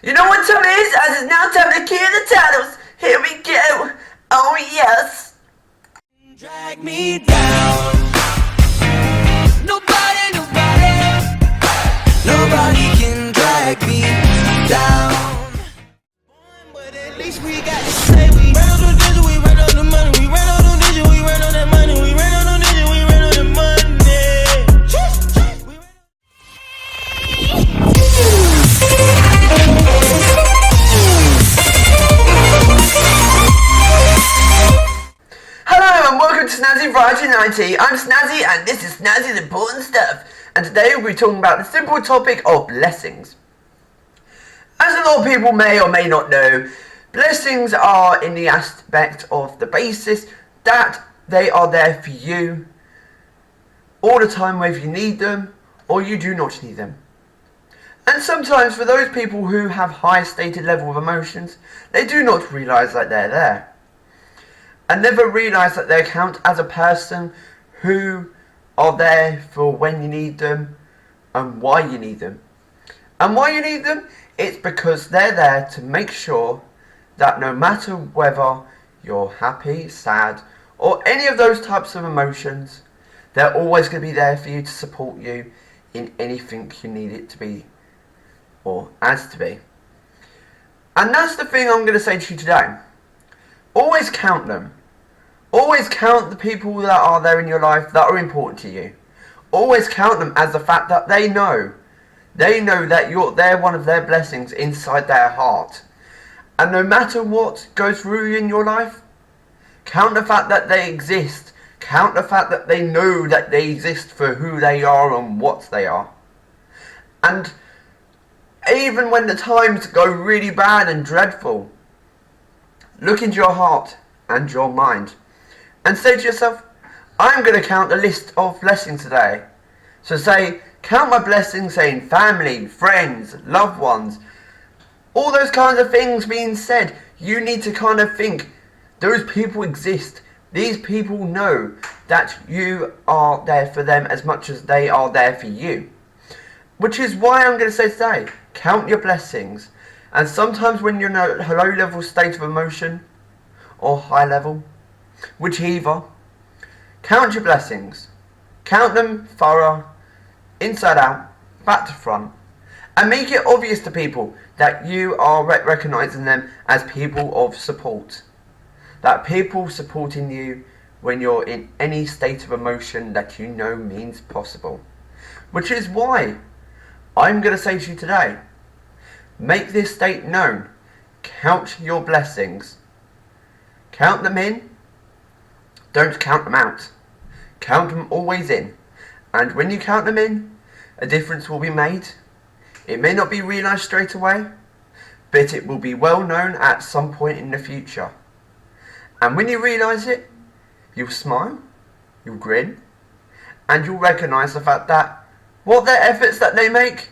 You know what time it is? As it's now time to cue the titles. Here we go. Oh yes. Drag me down. Nobody can drag me down. But at least we got to say we ran on the digit, we ran on the money, we ran on the digit, we ran on that money, we ran on the digit, we ran on the money. Hello and welcome to Snazzy Variety 90. I'm Snazzy and this is Snazzy's Important Stuff. And today we'll be talking about the simple topic of blessings. As a lot of people may or may not know, blessings are in the aspect of the basis that they are there for you all the time, whether you need them or you do not need them. And sometimes for those people who have high stated level of emotions, they do not realise that they're there. And never realise that they count as a person who are there for when you need them and why you need them. And why you need them? It's because they're there to make sure that no matter whether you're happy, sad, or any of those types of emotions, they're always going to be there for you to support you in anything you need it to be or as to be. And that's the thing I'm going to say to you today. Always count them. Always count the people that are there in your life that are important to you. Always count them as the fact that they know that they're one of their blessings inside their heart. And no matter what goes through in your life, count the fact that they exist. Count the fact that they know that they exist for who they are and what they are. And even when the times go really bad and dreadful, look into your heart and your mind and say to yourself, I'm going to count a list of blessings today. So say, count my blessings, saying family, friends, loved ones, all those kinds of things being said. You need to kind of think, those people exist. These people know that you are there for them as much as they are there for you. Which is why I'm going to say today, count your blessings. And sometimes when you're in a low level state of emotion, or high level, whichever, count your blessings. Count them thorough, inside out, back to front, and make it obvious to people that you are recognising them as people of support. That people supporting you when you're in any state of emotion that you know means possible. Which is why I'm going to say to you today, make this state known. Count your blessings. Count them in. Don't count them out. Count them always in. And when you count them in, a difference will be made. It may not be realised straight away, but it will be well known at some point in the future. And when you realise it, you'll smile, you'll grin, and you'll recognise the fact that what their efforts that they make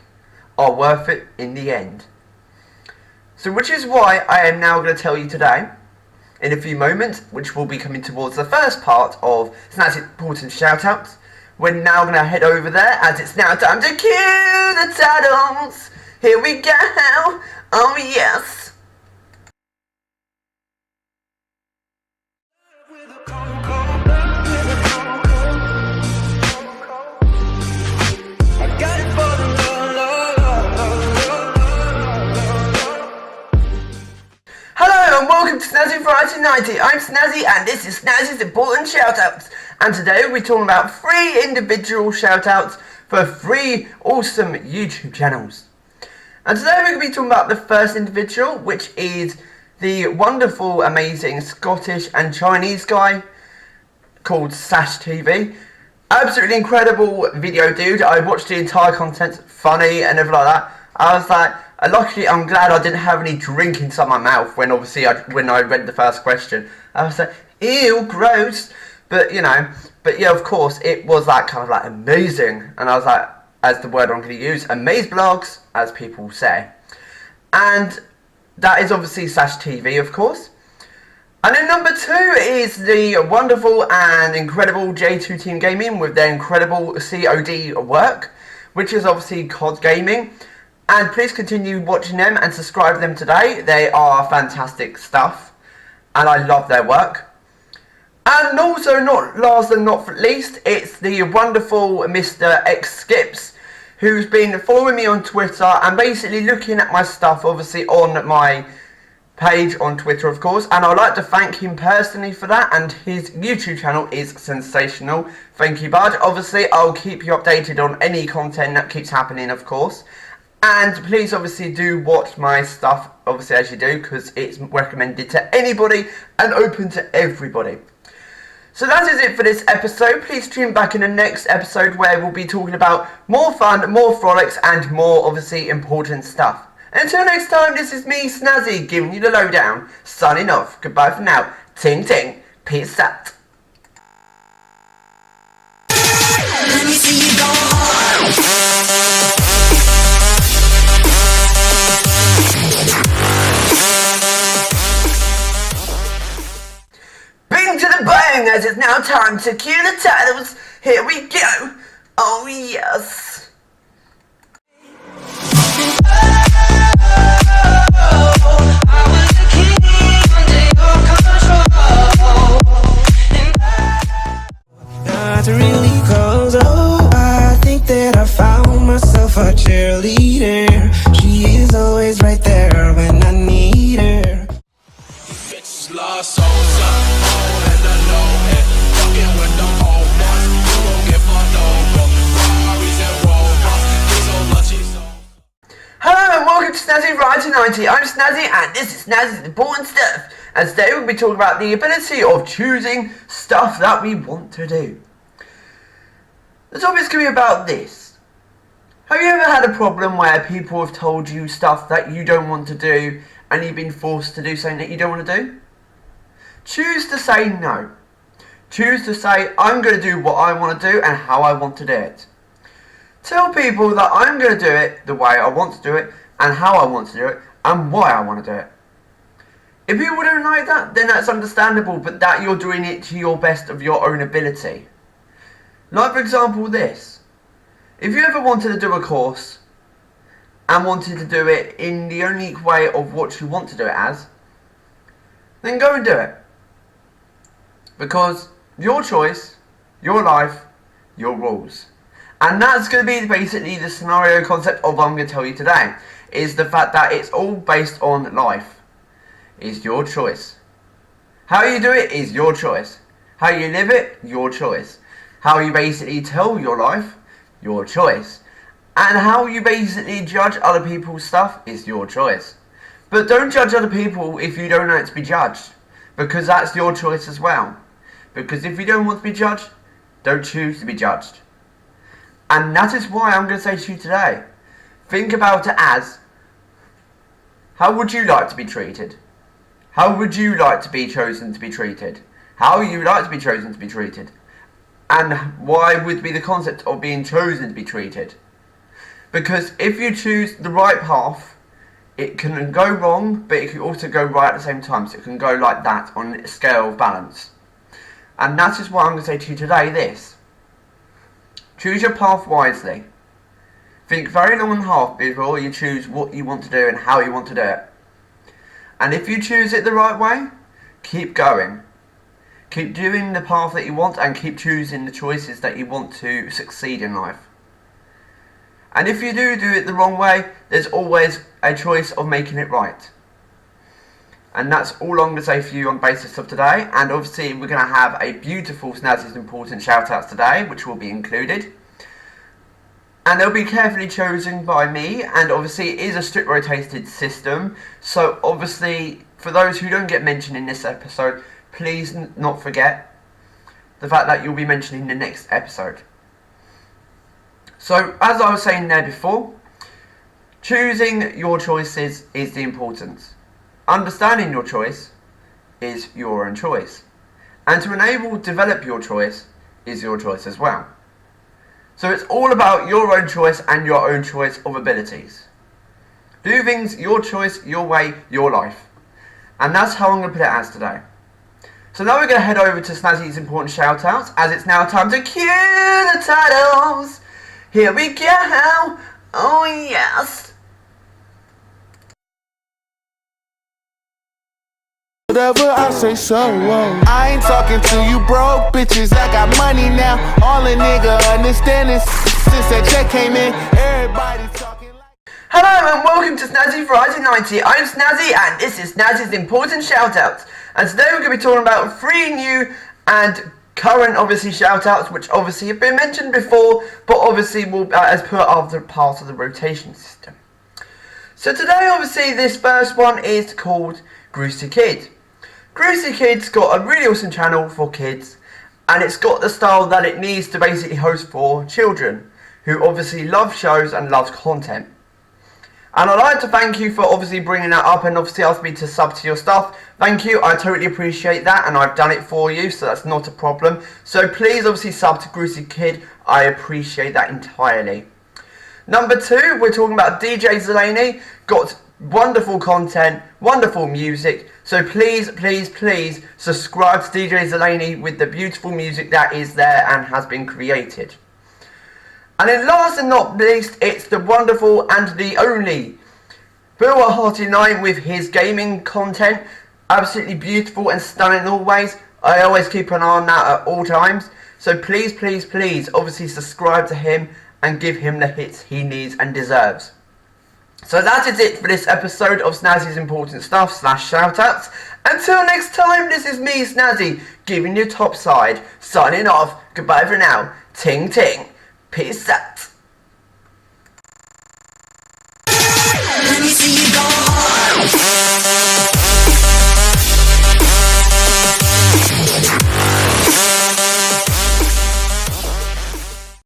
are worth it in the end. So which is why I am now going to tell you today, in a few moments, which will be coming towards the first part of Snazzy's Important Shoutouts. We're now going to head over there as it's now time to cue the titles. Here we go. Oh yes. Hello and welcome to Snazzy Variety 90. I'm Snazzy and this is Snazzy's Important Shoutouts. And today we're talking about 3 individual shoutouts for 3 awesome YouTube channels. And today we're going to be talking about the first individual, which is the wonderful, amazing Scottish and Chinese guy called SASH TV. Absolutely incredible video, dude. I watched the entire content, funny and everything like that. I was like, luckily I'm glad I didn't have any drink inside my mouth when obviously when I read the first question. I was like, ew, gross. But you know, yeah, of course it was like kind of like amazing. And I was like, as the word I'm going to use, amazeblogs, as people say. And that is obviously SASH TV, of course. And then number 2 is the wonderful and incredible J2 Team Gaming with their incredible COD work, which is obviously COD Gaming. And please continue watching them and subscribe to them today. They are fantastic stuff, and I love their work. And also, not last and not least, it's the wonderful Mr. X Skips, who's been following me on Twitter and basically looking at my stuff, obviously on my page on Twitter, of course, and I'd like to thank him personally for that, and his YouTube channel is sensational. Thank you, bud. Obviously, I'll keep you updated on any content that keeps happening, of course. And please, obviously, do watch my stuff, obviously, as you do, because it's recommended to anybody and open to everybody. So that is it for this episode. Please tune back in the next episode where we'll be talking about more fun, more frolics, and more, obviously, important stuff. Until next time, this is me, Snazzy, giving you the lowdown. Signing off. Goodbye for now. Ting ting. Peace out. Let me see you go hard. Bing to the bang, as it's now time to cue the titles. Here we go. Oh yes. Not really close, oh, I think that I found myself a cheerleader. She is always right there when I need her. Bitches lost souls up, oh, and I know it. Fucking with the old ones, you gon' get fucked over. Ferraris and Rovers, these old lucky souls. Hello and welcome to Snazzy Ride to 90. I'm Snazzy and this is Snazzy's important stuff. And today we'll be talking about the ability of choosing stuff that we want to do. The topic's going to be about this. Have you ever had a problem where people have told you stuff that you don't want to do and you've been forced to do something that you don't want to do? Choose to say no. Choose to say, I'm going to do what I want to do and how I want to do it. Tell people that I'm going to do it the way I want to do it and how I want to do it and why I want to do it. If people don't like that, then that's understandable, but that you're doing it to your best of your own ability. Like, for example, this. If you ever wanted to do a course and wanted to do it in the only way of what you want to do it as, then go and do it. Because your choice, your life, your rules. And that's going to be basically the scenario concept of what I'm going to tell you today. Is the fact that it's all based on life. It's your choice. How you do it is your choice. How you live it, your choice. How you basically tell your life, your choice. And how you basically judge other people's stuff is your choice. But don't judge other people if you don't like to be judged. Because that's your choice as well. Because if you don't want to be judged, don't choose to be judged. And that is why I'm going to say to you today, think about it as, how would you like to be treated? How would you like to be chosen to be treated? How you like to be chosen to be treated? And why would be the concept of being chosen to be treated? Because if you choose the right path, it can go wrong, but it can also go right at the same time. So it can go like that on a scale of balance. And that is why I'm going to say to you today this. Choose your path wisely. Think very long and hard before you choose what you want to do and how you want to do it. And if you choose it the right way, keep going. Keep doing the path that you want and keep choosing the choices that you want to succeed in life. And if you do it the wrong way, there's always a choice of making it right. And that's all I'm going to say for you on the basis of today. And obviously we're going to have a beautiful Snazzy's important shoutouts today, which will be included. And they'll be carefully chosen by me, and obviously it is a strict rotated system. So obviously, for those who don't get mentioned in this episode, please not forget the fact that you'll be mentioned in the next episode. So, as I was saying there before, choosing your choices is the importance. Understanding your choice is your own choice. And to enable develop your choice is your choice as well. So it's all about your own choice and your own choice of abilities. Do things your choice, your way, your life. And that's how I'm going to put it as today. So now we're going to head over to Snazzy's important shoutouts, as it's now time to cue the titles. Here we go. Oh yes. whatever I say so. I ain't talking to you broke bitches, I got money now. All a nigga understanding since that check came in, everybody talking like. Hello and welcome to Snazzy Variety 90. I'm Snazzy and this is Snazzy's important shoutouts. And today we're going to be talking about 3 new and current obviously shoutouts which obviously have been mentioned before but obviously will as per after part of the rotation system. So today obviously this first one is called Grucy Kid. Grucy Kid's got a really awesome channel for kids and it's got the style that it needs to basically host for children who obviously love shows and loves content. And I'd like to thank you for obviously bringing that up and obviously asked me to sub to your stuff. Thank you, I totally appreciate that and I've done it for you, so that's not a problem. So please obviously sub to Grucy Kid, I appreciate that entirely. Number 2, we're talking about DJ zaneli, got wonderful content, wonderful music, so please subscribe to DJ zaneli with the beautiful music that is there and has been created. And then last and not least, it's the wonderful and the only Bill Hearty9 with his gaming content. Absolutely beautiful and stunning always. I always keep an eye on that at all times. So please obviously subscribe to him and give him the hits he needs and deserves. So that is it for this episode of Snazzy's Important Stuff / Shoutouts. Until next time, this is me, Snazzy, giving you topside. Signing off. Goodbye for now. Ting ting. Peace out.